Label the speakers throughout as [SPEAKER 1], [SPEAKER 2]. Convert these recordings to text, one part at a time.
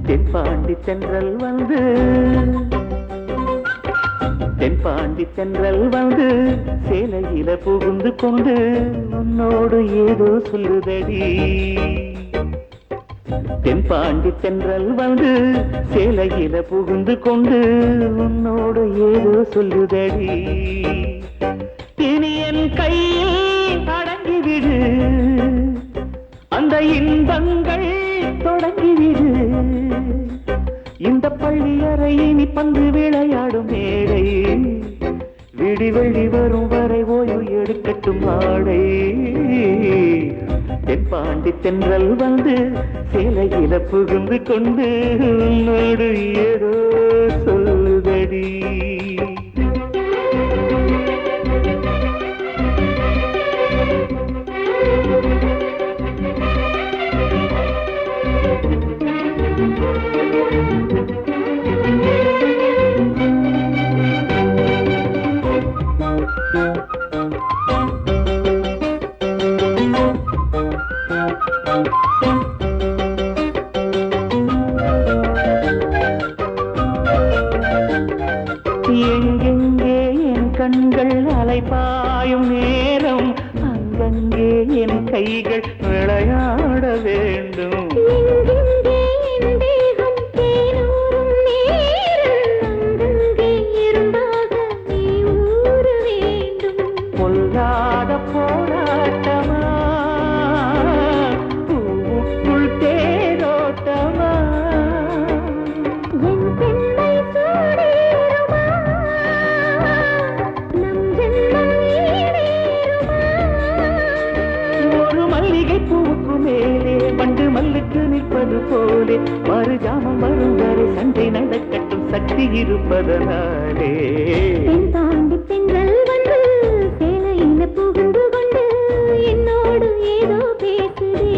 [SPEAKER 1] தென்பாண்டி தென்றல் வந்து தென்பாண்டி தென்றல் வந்து சேலையில புகுந்து கொண்டு உன்னோடு ஏதோ சொல்லுதடி. தென்பாண்டி தென்றல் வந்து சேலையில புகுந்து கொண்டு உன்னோடு ஏதோ சொல்லுதடி. இனி என் கையில் அடங்கிவிடு, அந்த இன்பங்கள் தொடங்கிவிடு. இந்த பள்ளி அறை இனி பந்து விளையாடும் மேடை, விடிவெள்ளி வரும் வரை ஓய்வு எடுக்கட்டும் ஆடை. தென்பாண்டி தென்றல் வந்து சேலையில புகுந்து கொண்டு உன்னோடு ஏதோ சொல்லுதடி. எங்கெங்கே என் கண்கள் அலைபாயும் நேரம், அங்கங்கே என் கைகள் விளையாட வேண்டும். பொல்லாத போராட்டமா, பூவுக்குள் தேரோட்டமா, ஒரு மல்லிகை பூவுக்கு மேலே வண்டு மல்லுக்கு நிற்பது போலே மறு ஜாமம் வரும் வரை சண்டை நடக்கட்டும் சக்தி இருப்பதனாலே.
[SPEAKER 2] தாண்டி பெண்கள் வந்து சேலையில புகுந்து கொண்டு என்னோடு ஏதோ பேசுதே.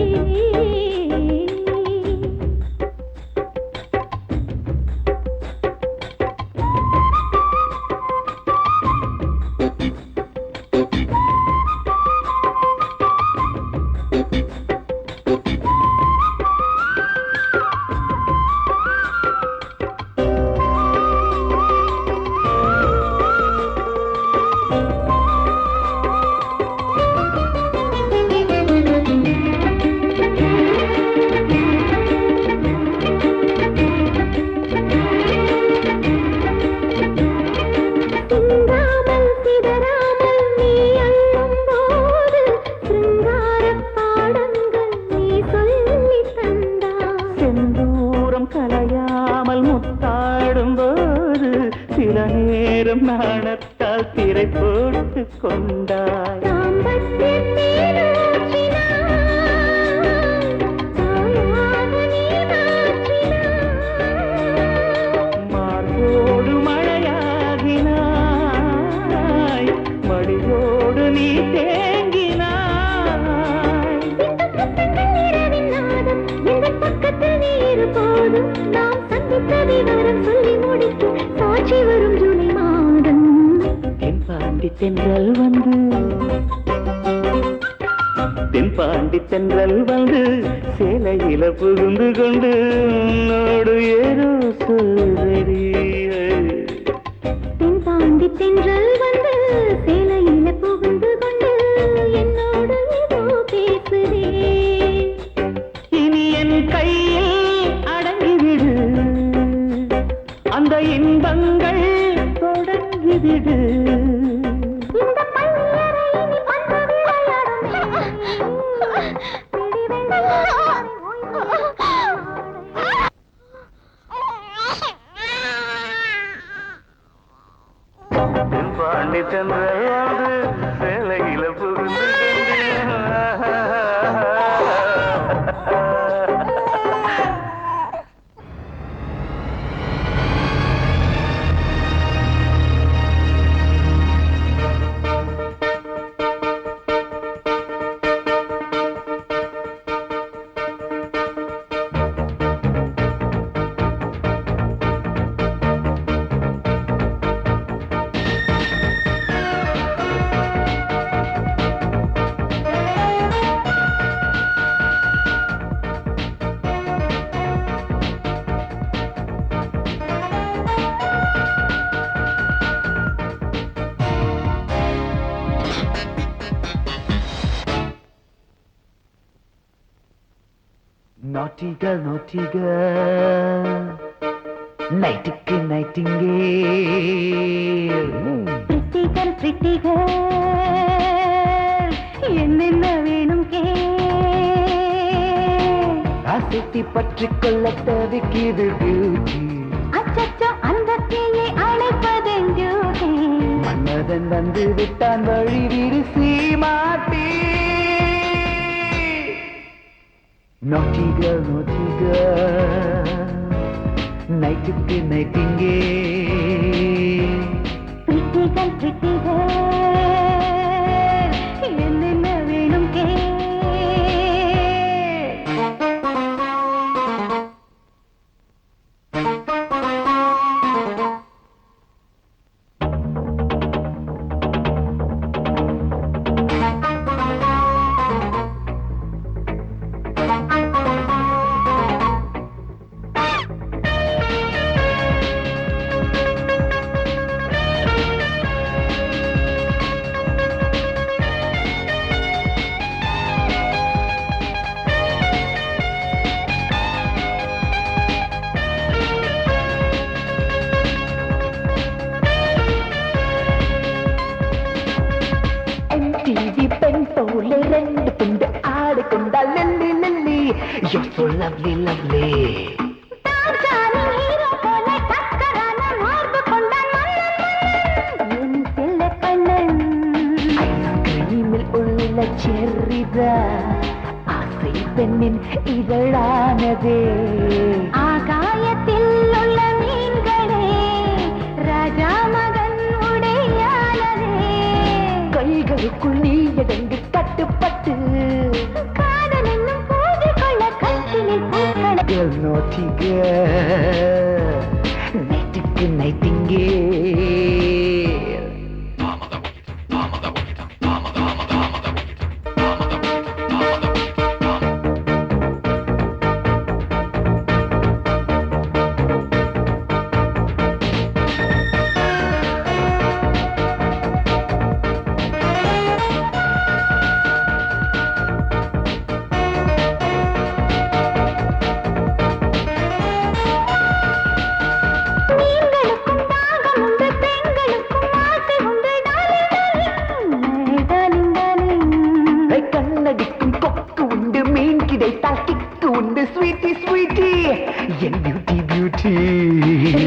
[SPEAKER 1] கலையாமல் முத்தாடும் போது சில நேரம் நாணத்தால் திரை போட்டு கொண்டாய். மார்போடு மழையாகினாய், மடியோடு நீ தேங்கினாய்.
[SPEAKER 2] நாம் சந்தித்த விவரம் சொல்லி முடிக்கும் சாட்சி வரும் ஜூலை மாதம்.
[SPEAKER 1] தென்பாண்டி தென்றல் வந்து தென்பாண்டி தென்றல் வந்து சேலையில புகுந்து கொண்டு உன்னோடு ஏதோ சொல்லுதடி.
[SPEAKER 2] தென்பாண்டி தென்றல் வந்து சேலையில புகுந்து கொண்டு என்னோடு ஏதோ பேசுதே.
[SPEAKER 1] இனி என் கையில் அடங்கிவிடு, அந்த இன்பங்கள் தொடங்கிவிடு. தென்பாண்டி தென்றல் வந்து சேலையில புகுந்து naughty girl, நைட்டுக்கு நைட்டிங்கேல்.
[SPEAKER 2] pretty girl, என்னென்ன வேணும் கே
[SPEAKER 1] ஆசைத்தி பற்றிக் கொள்ள தவிக்கிது பியூட்டி.
[SPEAKER 2] அச்சச்சோ அந்த தீயை அணைப்பதெங்கோ
[SPEAKER 1] மன்மதன் வந்து விட்டான் வழி விரிசி மாட்டி. naughty girl, நைட்டுக்கு நைட்டிங்கே.
[SPEAKER 2] pretty girl, என்னென்ன வேணும் கே
[SPEAKER 1] MTV பெண் போல ரெண்டு துண்டு ஆடிக்கொண்டால் லல்லி லல்லி. You're so lovely, lovely.
[SPEAKER 2] தாஜானி ஹீரோ போல டக்கரான மார்பு கொண்ட மன்னன் என் செல்ல கண்ணன்.
[SPEAKER 1] ஐஸ்கிரீமில் உள்ள செர்ரிதா ஆசை பெண்ணின் இதழானதே.
[SPEAKER 2] ஆகாயத்தில் உள்ள மீன்களே ராஜா மகன் உடையானதே.
[SPEAKER 1] கைகளுக்குள் நீ எடங்கு கட்டுப்பட்டு.
[SPEAKER 2] காதல் என்னும் போது கொள்ள கட்டிலில் பூக்களை
[SPEAKER 1] Girl, naughty girl, நைட்டுக்கு நைட்டிங்கேல்.
[SPEAKER 2] மீன்களுக்கும் தாகம் உண்டு பெண்களுக்கும் ஆசை உண்டு டார்லிங் டார்லிங்.
[SPEAKER 1] கண்ணடிக்கும் கொக்கு உண்டு, மீன் கிடைத்தால் கிக்கு உண்டு. ஸ்வீட்டி ஸ்வீட்டி என் பியூட்டி பியூட்டி.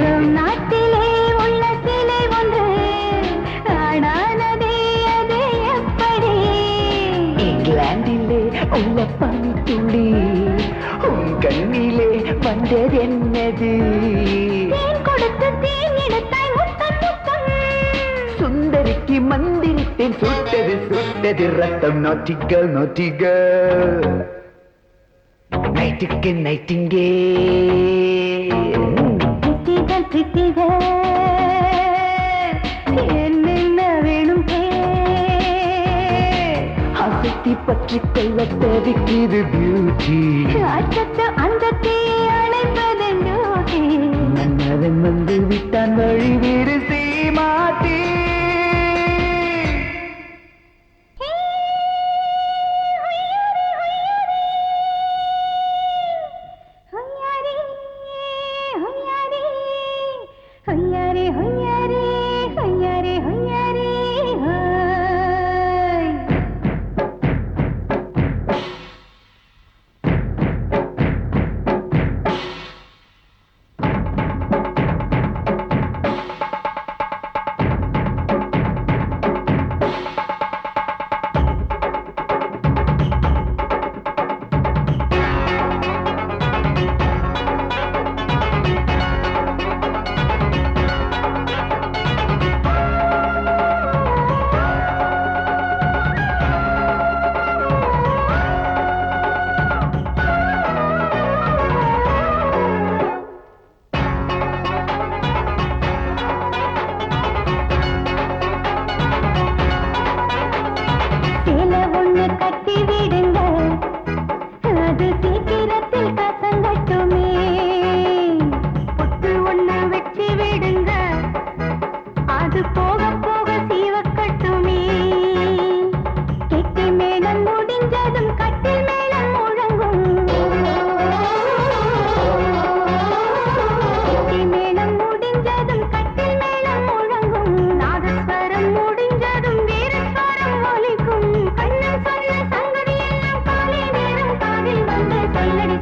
[SPEAKER 2] ரோம் நாட்டிலே உள்ள சிலை ஒன்று ஆடானதே அது எப்படி?
[SPEAKER 1] இங்கிலாந்திலே உள்ள பனித்துளி உன் கண்ணிலே வந்ததென்னது?
[SPEAKER 2] தேன் கொடுத்து தேன் எடுத்தாய் முத்தம் முத்தம்.
[SPEAKER 1] சுந்தரிக்கு மந்திரித்தேன் சுட்டது சுட்டது ரத்தம். naughty girl, நைட்டுக்கு நைட்டிங்கே.
[SPEAKER 2] pretty girl, என்னென்ன வேணும் கே
[SPEAKER 1] ஆசக்தி பற்றிக் கொள்ள தவிக்கிது பியூட்டி.
[SPEAKER 2] அச்சச்சோ அந்த தீயை அணைப்பதெங்கோ
[SPEAKER 1] மன்னவன் வந்து விட்டான் வழி விரிசி மாட்டி.
[SPEAKER 2] ஹொய்யாரே ஹொய்யாரே ஹொய்யாரே ஹொய்யாரே ஹொய்.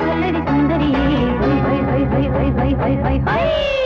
[SPEAKER 2] பல்லவி சுந்தரியே high high high high high high high high high